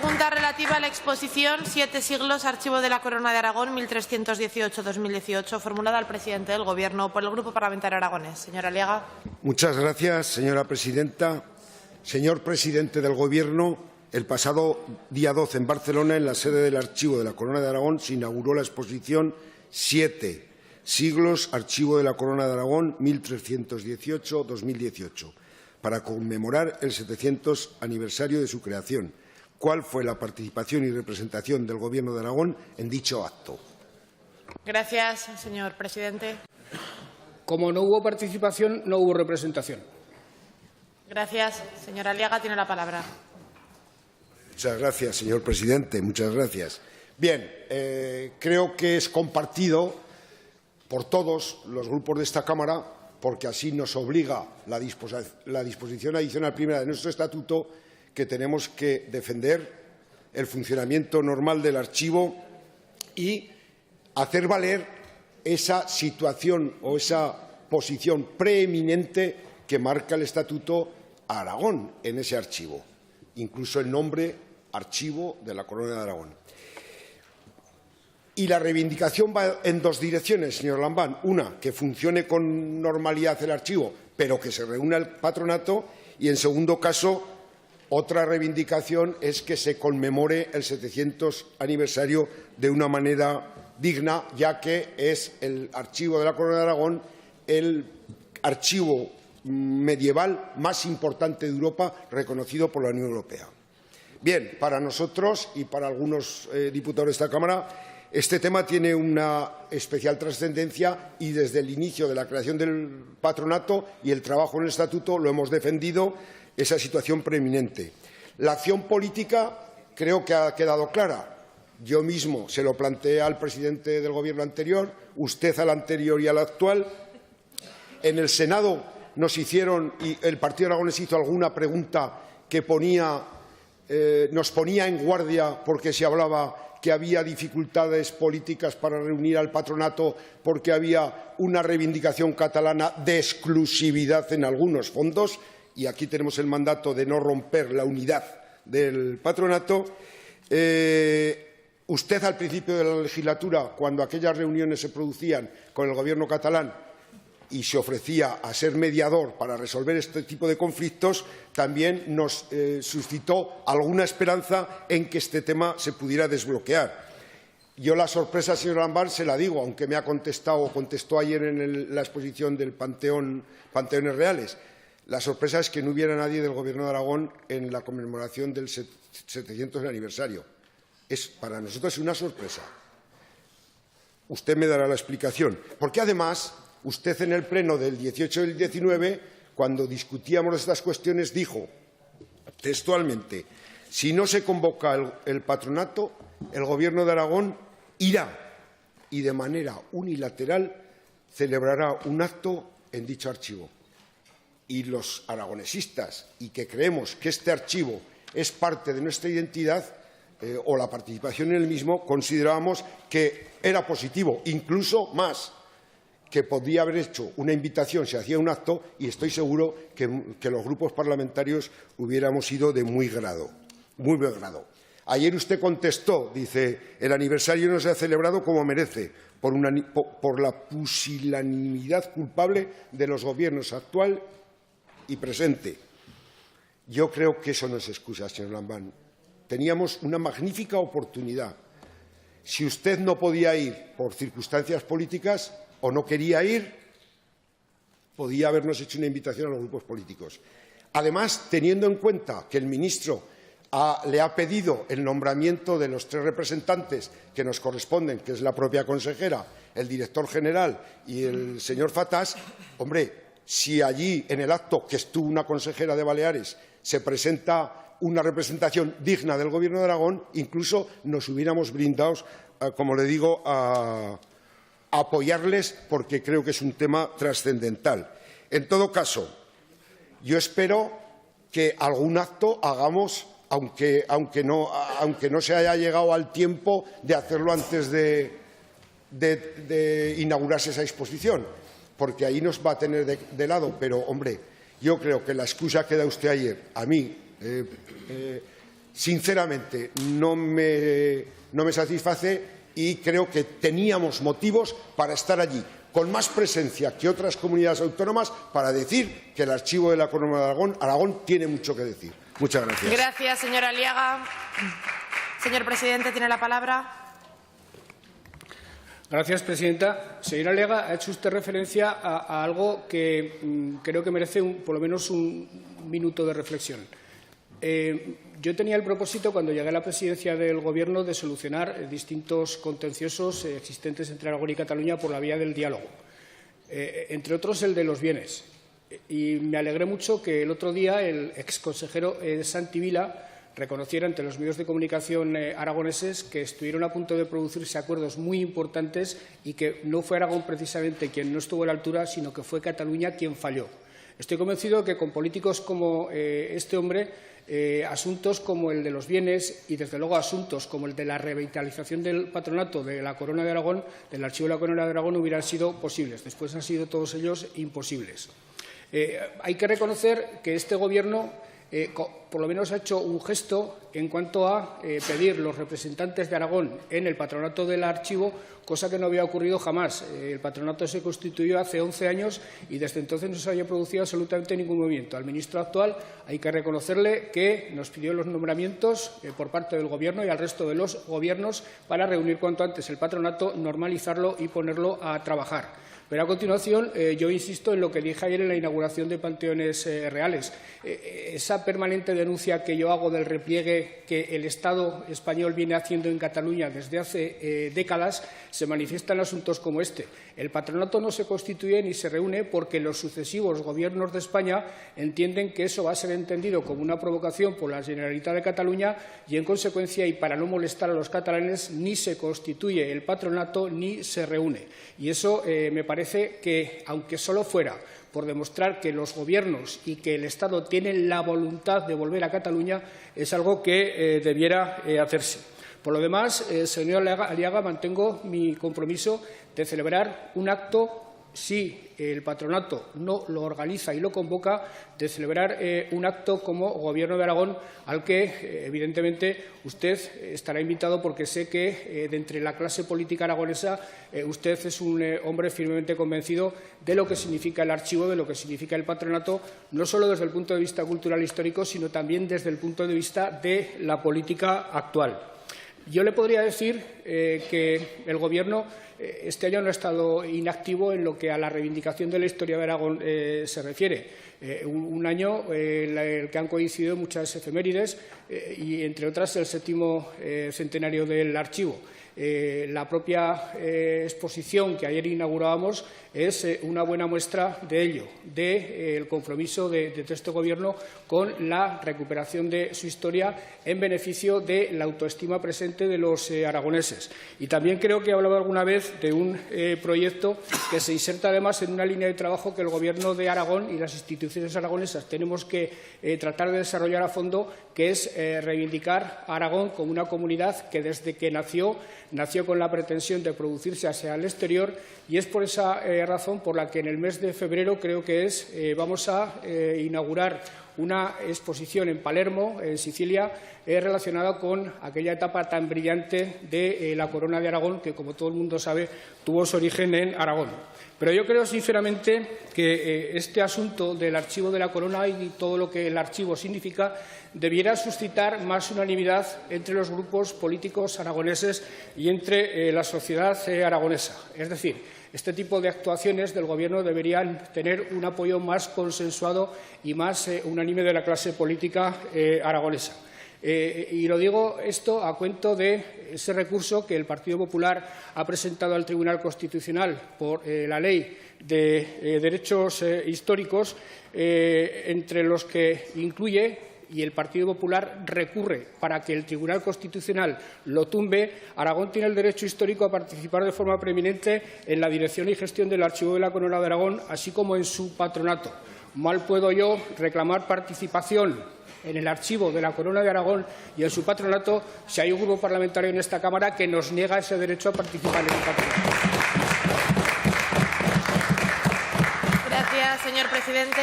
Pregunta relativa a la exposición 7 siglos, Archivo de la Corona de Aragón, 1318-2018, formulada al presidente del Gobierno por el Grupo Parlamentario Aragonés. Señor Aliaga. Muchas gracias, señora presidenta. Señor presidente del Gobierno, el pasado día 12 en Barcelona, en la sede del Archivo de la Corona de Aragón, se inauguró la exposición 7 siglos, Archivo de la Corona de Aragón, 1318-2018, para conmemorar el 700 aniversario de su creación. ¿Cuál fue la participación y representación del Gobierno de Aragón en dicho acto? Gracias, señor presidente. Como no hubo participación, no hubo representación. Gracias. Señor Aliaga, tiene la palabra. Muchas gracias, señor presidente. Muchas gracias. Bien, creo que es compartido por todos los grupos de esta Cámara, porque así nos obliga la disposición adicional primera de nuestro estatuto, que tenemos que defender el funcionamiento normal del archivo y hacer valer esa situación o esa posición preeminente que marca el Estatuto a Aragón en ese archivo, incluso el nombre Archivo de la Corona de Aragón. Y la reivindicación va en dos direcciones, señor Lambán. Una, que funcione con normalidad el archivo, pero que se reúna el patronato. Y, en segundo caso, otra reivindicación es que se conmemore el 700 aniversario de una manera digna, ya que es el Archivo de la Corona de Aragón el archivo medieval más importante de Europa, reconocido por la Unión Europea. Bien, para nosotros y para algunos diputados de esta Cámara, este tema tiene una especial trascendencia y desde el inicio de la creación del patronato y el trabajo en el estatuto lo hemos defendido, esa situación preeminente. La acción política creo que ha quedado clara. Yo mismo se lo planteé al presidente del Gobierno anterior, usted al anterior y al actual. En el Senado nos hicieron, y el Partido Aragonés hizo alguna pregunta que nos ponía en guardia porque se hablaba que había dificultades políticas para reunir al patronato porque había una reivindicación catalana de exclusividad en algunos fondos, y aquí tenemos el mandato de no romper la unidad del patronato. Usted, al principio de la legislatura, cuando aquellas reuniones se producían con el Gobierno catalán y se ofrecía a ser mediador para resolver este tipo de conflictos, también nos suscitó alguna esperanza en que este tema se pudiera desbloquear. Yo la sorpresa, señor Lambán, se la digo, aunque me ha contestado o contestó ayer en la exposición del Panteones Reales. La sorpresa es que no hubiera nadie del Gobierno de Aragón en la conmemoración del 700 aniversario. Para nosotros es una sorpresa. Usted me dará la explicación. Porque, además, usted en el pleno del 18 y el 19, cuando discutíamos estas cuestiones, dijo textualmente: si no se convoca el patronato, el Gobierno de Aragón irá y de manera unilateral celebrará un acto en dicho archivo. Y los aragonesistas, y que creemos que este archivo es parte de nuestra identidad, o la participación en el mismo, considerábamos que era positivo, incluso más, que podría haber hecho una invitación, se hacía un acto, y estoy seguro que los grupos parlamentarios hubiéramos ido de muy grado, muy buen grado. Ayer usted contestó, dice, el aniversario no se ha celebrado como merece, por la pusilanimidad culpable de los gobiernos actual y presente. Yo creo que eso no es excusa, señor Lambán. Teníamos una magnífica oportunidad. Si usted no podía ir por circunstancias políticas o no quería ir, podía habernos hecho una invitación a los grupos políticos. Además, teniendo en cuenta que el ministro le ha pedido el nombramiento de los 3 representantes que nos corresponden, que es la propia consejera, el director general y el señor Fatás, hombre, si allí en el acto que estuvo una consejera de Baleares se presenta una representación digna del Gobierno de Aragón, incluso nos hubiéramos brindado, como le digo, a apoyarles, porque creo que es un tema trascendental. En todo caso, yo espero que algún acto hagamos, aunque no se haya llegado al tiempo de hacerlo antes de inaugurarse esa exposición, porque ahí nos va a tener de lado. Pero, hombre, yo creo que la excusa que da usted ayer a mí sinceramente no me satisface y creo que teníamos motivos para estar allí, con más presencia que otras comunidades autónomas, para decir que el Archivo de la Corona de Aragón tiene mucho que decir. Muchas gracias. Gracias, señor Aliaga. Señor presidente, tiene la palabra. Gracias, presidenta. Señora Aliaga, ha hecho usted referencia a algo que creo que merece por lo menos un minuto de reflexión. Yo tenía el propósito, cuando llegué a la presidencia del Gobierno, de solucionar distintos contenciosos existentes entre Aragón y Cataluña por la vía del diálogo, entre otros el de los bienes. Y me alegré mucho que el otro día el exconsejero Santi Vila reconociera ante los medios de comunicación aragoneses que estuvieron a punto de producirse acuerdos muy importantes y que no fue Aragón precisamente quien no estuvo a la altura, sino que fue Cataluña quien falló. Estoy convencido de que con políticos como este hombre, asuntos como el de los bienes y, desde luego, asuntos como el de la revitalización del patronato de la Corona de Aragón, del Archivo de la Corona de Aragón, hubieran sido posibles. Después han sido todos ellos imposibles. Hay que reconocer que este Gobierno por lo menos ha hecho un gesto en cuanto a pedir los representantes de Aragón en el patronato del archivo, cosa que no había ocurrido jamás. El patronato se constituyó hace 11 años y desde entonces no se había producido absolutamente ningún movimiento. Al ministro actual hay que reconocerle que nos pidió los nombramientos por parte del Gobierno y al resto de los gobiernos para reunir cuanto antes el patronato, normalizarlo y ponerlo a trabajar. Pero a continuación, yo insisto en lo que dije ayer en la inauguración de Panteones Reales. Esa permanente denuncia que yo hago del repliegue que el Estado español viene haciendo en Cataluña desde hace décadas se manifiesta en asuntos como este. El patronato no se constituye ni se reúne porque los sucesivos gobiernos de España entienden que eso va a ser entendido como una provocación por la Generalitat de Cataluña y, en consecuencia, y para no molestar a los catalanes, ni se constituye el patronato ni se reúne. Y eso me parece que, aunque solo fuera por demostrar que los gobiernos y que el Estado tienen la voluntad de volver a Cataluña, es algo que debiera hacerse. Por lo demás, señor Aliaga, mantengo mi compromiso de celebrar un acto, si el patronato no lo organiza y lo convoca, de celebrar un acto como Gobierno de Aragón, al que, evidentemente, usted estará invitado, porque sé que, de entre la clase política aragonesa, usted es un hombre firmemente convencido de lo que significa el archivo, de lo que significa el patronato, no solo desde el punto de vista cultural e histórico, sino también desde el punto de vista de la política actual. Yo le podría decir que el Gobierno este año no ha estado inactivo en lo que a la reivindicación de la historia de Aragón se refiere. Un año en el que han coincidido muchas efemérides y, entre otras, el 7º centenario del archivo. La propia exposición que ayer inaugurábamos es una buena muestra de ello, del compromiso de este Gobierno con la recuperación de su historia en beneficio de la autoestima presente de los aragoneses. Y también creo que he hablado alguna vez de un proyecto que se inserta además en una línea de trabajo que el Gobierno de Aragón y las instituciones aragonesas tenemos que tratar de desarrollar a fondo, que es reivindicar a Aragón como una comunidad que, desde que nació con la pretensión de producirse hacia el exterior, y es por esa razón por la que en el mes de febrero, creo que vamos a inaugurar una exposición en Palermo, en Sicilia, relacionada con aquella etapa tan brillante de la Corona de Aragón, que, como todo el mundo sabe, tuvo su origen en Aragón. Pero yo creo sinceramente que este asunto del archivo de la Corona y todo lo que el archivo significa debiera suscitar más unanimidad entre los grupos políticos aragoneses y entre la sociedad aragonesa. Es decir, este tipo de actuaciones del Gobierno deberían tener un apoyo más consensuado y más unánime de la clase política aragonesa. Y lo digo esto a cuento de ese recurso que el Partido Popular ha presentado al Tribunal Constitucional por la Ley de Derechos Históricos, entre los que incluye, y el Partido Popular recurre para que el Tribunal Constitucional lo tumbe: Aragón tiene el derecho histórico a participar de forma preeminente en la dirección y gestión del Archivo de la Corona de Aragón, así como en su patronato. Mal puedo yo reclamar participación en el Archivo de la Corona de Aragón y en su patronato si hay un grupo parlamentario en esta Cámara que nos niega ese derecho a participar en el patronato. Gracias, señor presidente.